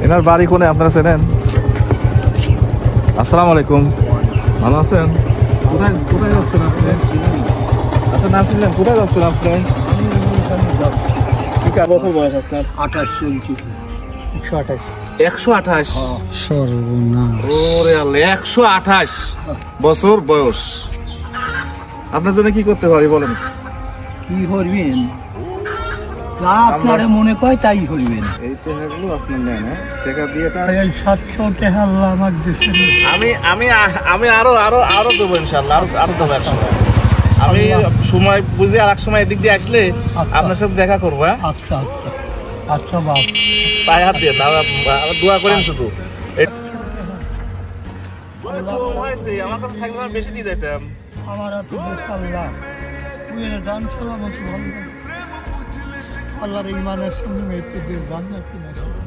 এনার বাড়ি কোনে আপনারা চেনেন? আসসালামু আলাইকুম, ভালো আছেন? কোথায় কোথায় যাচ্ছেন আপনি? আচ্ছা না চিনলেন, কোথায় যাচ্ছেন আপনি? কি বছর বয়স আপনার? 28 চলছে। 128। 128? সর্বনাশ। ওরে আল্লাহ, 128 বছর বয়স। আপনার জন্য কি করতে পারি বলেন? কি করবেন? যা আপনারে মনে কয় তাই করবেন। এই টাকাগুলো আপনার নেন, হ্যাঁ? টাকা দিয়ে এই 700 টাকা আল্লাহ আমাকে দিয়েছেন। আমি আমি আমি আরো আরো আরো দেবো ইনশাল্লাহ, আরো আরো দেবো একসময়। আমি সময় বুঝে আর এক সময় এদিক দিয়ে আসলে আপনার সাথে দেখা করবো, হ্যাঁ? আচ্ছা আচ্ছা আচ্ছা বাপ। পায়ে হাত দিয়ে দোয়া করেন শুধু। আমার কাছে থাকলে আমি বেশি দিয়ে দিতাম। আমার হাতে বেশ আল্লাহ। তুই এনে দান সালামত ভালো। আল্লাহর ইমানের সঙ্গে মৃত্যু দিয়ে জান্নাত কিনা।